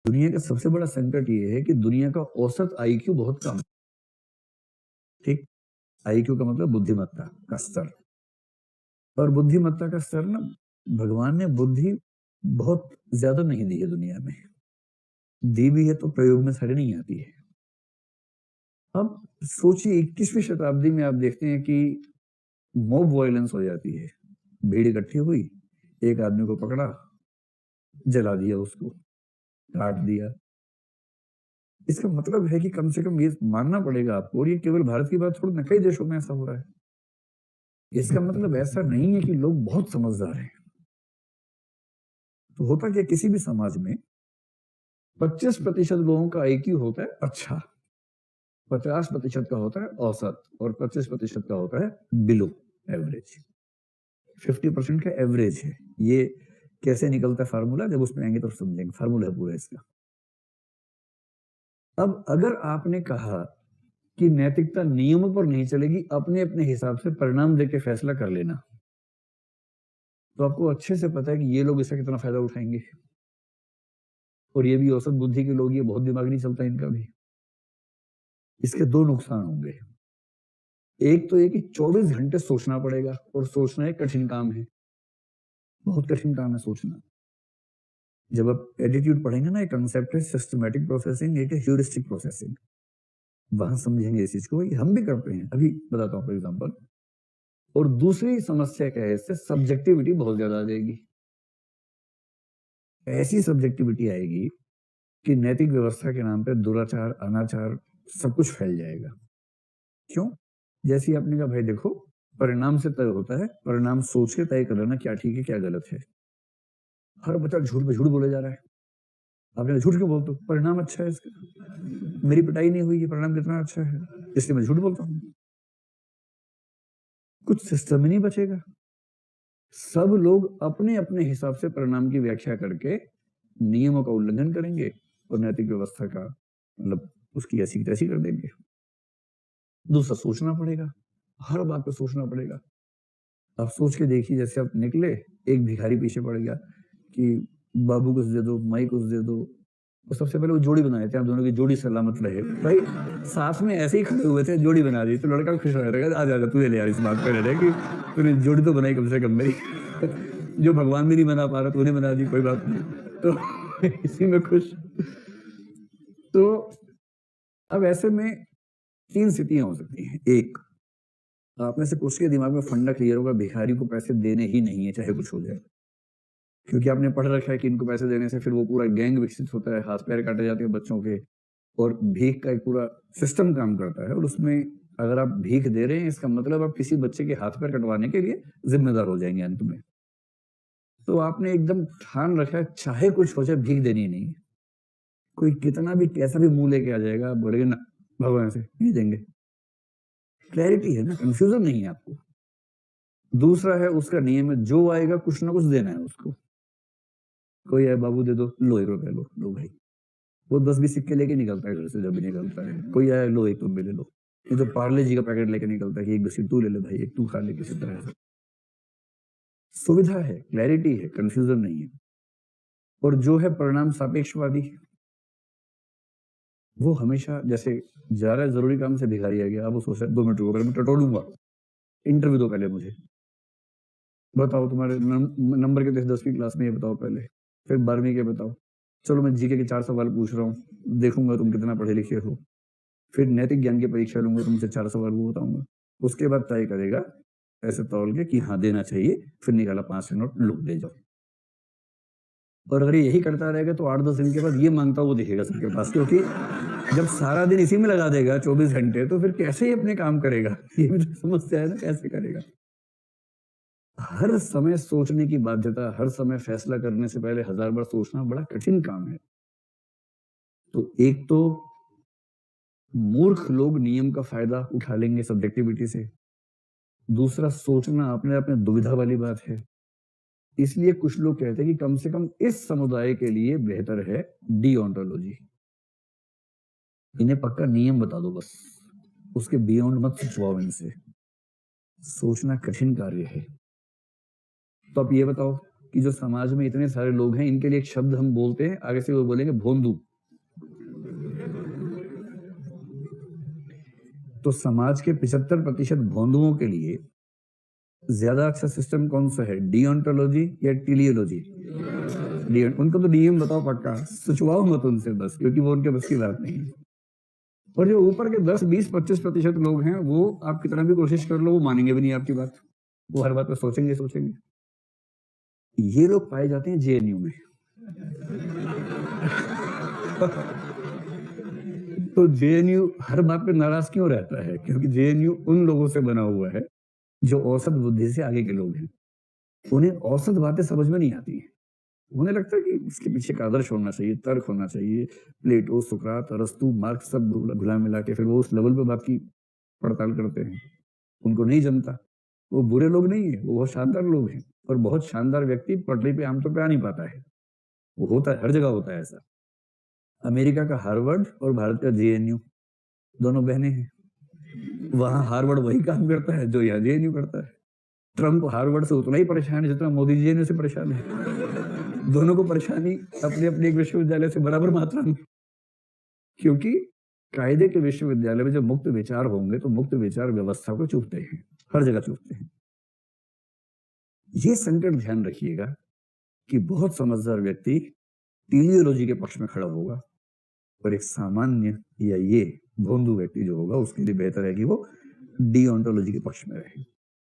दुनिया का सबसे बड़ा संकट ये है कि दुनिया का औसत आईक्यू बहुत कम है। ठीक। आईक्यू का मतलब बुद्धिमत्ता का स्तर। और बुद्धिमत्ता का स्तर ना, भगवान ने बुद्धि बहुत ज्यादा नहीं दी है दुनिया में। दी भी है तो प्रयोग में सारी नहीं आती है। अब सोचिए 21वीं शताब्दी में आप देखते हैं कि मॉब वायलेंस हो जाती है। भीड़ इकट्ठी हुई, एक आदमी को पकड़ा, जला दिया, उसको काट दिया। इसका मतलब है कि कम से कम ये मानना पड़ेगा आपको, और ये केवल भारत की बात थोड़ी ना, कई देशों में ऐसा हो रहा है। इसका मतलब ऐसा नहीं है कि लोग बहुत समझदार हैं। तो होता क्या, किसी भी समाज में 25% लोगों का आईक्यू होता है अच्छा, 50% का होता है औसत, और 25% का होता है बिलो एवरेज। 50% का एवरेज है। ये कैसे निकलता है फार्मूला, जब उसमें आएंगे तो समझेंगे। फार्मूला है पूरा इसका। अब अगर आपने कहा कि नैतिकता नियमों पर नहीं चलेगी, अपने अपने हिसाब से परिणाम देके फैसला कर लेना, तो आपको अच्छे से पता है कि ये लोग इसका कितना फायदा उठाएंगे। और ये भी औसत बुद्धि के लोग, ये बहुत दिमाग नहीं चलता इनका भी। इसके दो नुकसान होंगे। एक तो ये कि 24 घंटे सोचना पड़ेगा, और सोचना एक कठिन काम है, बहुत कठिन काम है सोचना। जब आप एटीट्यूड पढ़ेंगे ना, एक कंसेप्ट है सिस्टमैटिक प्रोसेसिंग, एक है ह्यूरिस्टिक प्रोसेसिंग। वहां समझेंगे इस चीज को, ये हम भी करते हैं। अभी बताता हूँ फॉर एग्जाम्पल। और दूसरी समस्या क्या है, इससे सब्जेक्टिविटी बहुत ज्यादा आ जाएगी। ऐसी सब्जेक्टिविटी आएगी कि नैतिक व्यवस्था के नाम पे दुराचार, अनाचार सब कुछ फैल जाएगा। क्यों? जैसे आपने कहा, भाई देखो, परिणाम से तय होता है, परिणाम सोच के तय कर लेना क्या ठीक है क्या गलत है। हर बच्चा झूठ पे झूठ बोले जा रहा है। आपने झूठ क्यों बोलते हो? परिणाम अच्छा है इसका, मेरी पिटाई नहीं हुई, ये परिणाम कितना अच्छा है, इसलिए मैं झूठ बोलता हूँ। कुछ सिस्टम ही नहीं बचेगा। सब लोग अपने अपने हिसाब से परिणाम की व्याख्या करके नियमों का उल्लंघन करेंगे, और नैतिक व्यवस्था का मतलब उसकी ऐसी तैसी कर देंगे। दूसरा, सोचना पड़ेगा, हर बात पे सोचना पड़ेगा। आप सोच के देखिए, जैसे आप निकले, एक भिखारी पीछे पड़ गया कि बाबू कुछ दे दो, माई कुछ दे दो। तो सबसे पहले वो जोड़ी बनाए थे, आप दोनों की जोड़ी सलामत रहे। भाई साथ में ऐसे ही खड़े हुए थे, जोड़ी बना दी, तो लड़का खुश हो रहा था, आ जा तू ले यार, इस बात पे रह कि तूने जोड़ी तो बनाई कम से कम मेरी। जो भगवान भी नहीं बना पा रहा, तूने बना दी, कोई बात नहीं। तो इसी में खुश। तो अब ऐसे में 3 स्थितियां हो सकती हैं। एक, आप में से कुछ के दिमाग में फंडा क्लियर होगा, भिखारी को पैसे देने ही नहीं है चाहे कुछ हो जाए। क्योंकि आपने पढ़ रखा है कि इनको पैसे देने से फिर वो पूरा गैंग विकसित होता है, हाथ पैर काटे जाते हैं बच्चों के, और भीख का एक पूरा सिस्टम काम करता है। और उसमें अगर आप भीख दे रहे हैं, इसका मतलब आप किसी बच्चे के हाथ पैर कटवाने के लिए जिम्मेदार हो जाएंगे अंत में। तो आपने एकदम ठान रखा है, चाहे कुछ हो जाए भीख देनी नहीं। कोई कितना भी कैसा भी मुंह लेके आ जाएगा, आप बोलेंगे ना भगवान से नहीं देंगे। क्लैरिटी है ना, कंफ्यूजन नहीं है आपको। दूसरा है, उसका नियम है, जो आएगा कुछ ना कुछ देना है उसको। कोई है, बाबू दे दो, लो 1 रुपया, लो भाई। वो 10-20 सिक्के लेके निकलता है घर से, जब भी निकलता है। कोई आया, लो 1 तुम भी ले लो। ये तो पार्ले जी का पैकेट लेके निकलता है कि 1 बिस्किट तू ले ले भाई, 1 तू खा ले, किसी तरह से। सुविधा है, क्लैरिटी है, कंफ्यूजन नहीं है। और जो है परिणाम सापेक्षवादी, वो हमेशा जैसे जा रहा है जरूरी काम से, भिखारी आ गया, अब वो सोच रहा है 2 मिनट रुको, पहले मैं टटोलूंगा, इंटरव्यू दो पहले मुझे। बताओ तुम्हारे नंबर कितने 10वीं क्लास में, ये बताओ पहले। फिर 12वीं के बताओ। चलो मैं जीके के 4 सवाल पूछ रहा हूँ, देखूंगा तुम कितना पढ़े लिखे हो। फिर नैतिक ज्ञान की परीक्षा लूंगा, तुमसे 4 सवाल वो बताऊंगा। उसके बाद तय करेगा ऐसे तौल के कि हाँ देना चाहिए। फिर निकाला 5 नोट, लो ले जाओ। और अगर यही करता रहेगा तो 8-10 दिन के बाद ये मांगता वो दिखेगा सबके पास, क्योंकि जब सारा दिन इसी में लगा देगा 24 घंटे, तो फिर कैसे ही अपने काम करेगा? ये भी तो समस्या है ना, कैसे करेगा? हर समय सोचने की बाध्यता, हर समय फैसला करने से पहले 1000 बार सोचना बड़ा कठिन काम है। तो एक तो मूर्ख लोग नियम का फायदा उठा लेंगे सब्जेक्टिविटी से। दूसरा, सोचना अपने आप में दुविधा वाली बात है। इसलिए कुछ लोग कहते हैं कि कम से कम इस समुदाय के लिए बेहतर है डीओंटोलॉजी। इन्हें पक्का नियम बता दो बस, उसके बियॉन्ड मत सोचवाओ इनसे। सोचना कठिन कार्य है। तो आप ये बताओ, कि जो समाज में इतने सारे लोग हैं, इनके लिए एक शब्द हम बोलते हैं, आगे से वो बोलेंगे भोंदू। तो समाज के 75% भोंदुओं के लिए ज्यादा अच्छा सिस्टम कौन सा है, डिओन्टोलॉजी या टेलियोलॉजी? उनको तो नियम बताओ पक्का, सुचवाओ मत उनसे बस, क्योंकि वो उनके बस की बात नहीं है। और जो ऊपर के 10, 20, 25% लोग हैं, वो आप कितना भी कोशिश कर लो, वो मानेंगे भी नहीं आपकी बात। वो हर बात पर सोचेंगे। ये लोग पाए जाते हैं जेएनयू में। तो जेएनयू हर बात पे नाराज क्यों रहता है? क्योंकि जेएनयू उन लोगों से बना हुआ है जो औसत बुद्धि से आगे के लोग हैं। उन्हें औसत बातें समझ में नहीं आती हैं। उन्हें लगता है कि इसके पीछे का आदर्श होना चाहिए, तर्क होना चाहिए। प्लेटो, सुकरात, अरस्तू, मार्क्स सब घुला मिला के फिर वो उस लेवल पे बात की पड़ताल करते हैं। उनको नहीं जमता। वो बुरे लोग नहीं है, वो बहुत शानदार लोग हैं। और बहुत शानदार व्यक्ति पटरी पे आमतौर पे आ नहीं पाता है। वो होता है, हर जगह होता है ऐसा। अमेरिका का हार्वर्ड और भारत का जेएनयू दोनों बहनें हैं। वहां हार्वर्ड वही काम करता है जो यहाँ जेएनयू करता है। ट्रंप हार्वर्ड से उतना ही परेशान है जितना मोदी जेएनयू से परेशान है। दोनों को परेशानी अपने अपने एक विश्वविद्यालय से बराबर मात्रा में, क्योंकि कायदे के विश्वविद्यालय में जब मुक्त विचार होंगे तो मुक्त विचार व्यवस्था को चूकते हैं, हर जगह चूकते हैं। ये संकट ध्यान रखिएगा कि बहुत समझदार व्यक्ति टेलियोलॉजी के पक्ष में खड़ा होगा और एक सामान्य या ये भोंदू व्यक्ति जो होगा उसके लिए बेहतर है कि वो डिओन्टोलॉजी के पक्ष में रहे।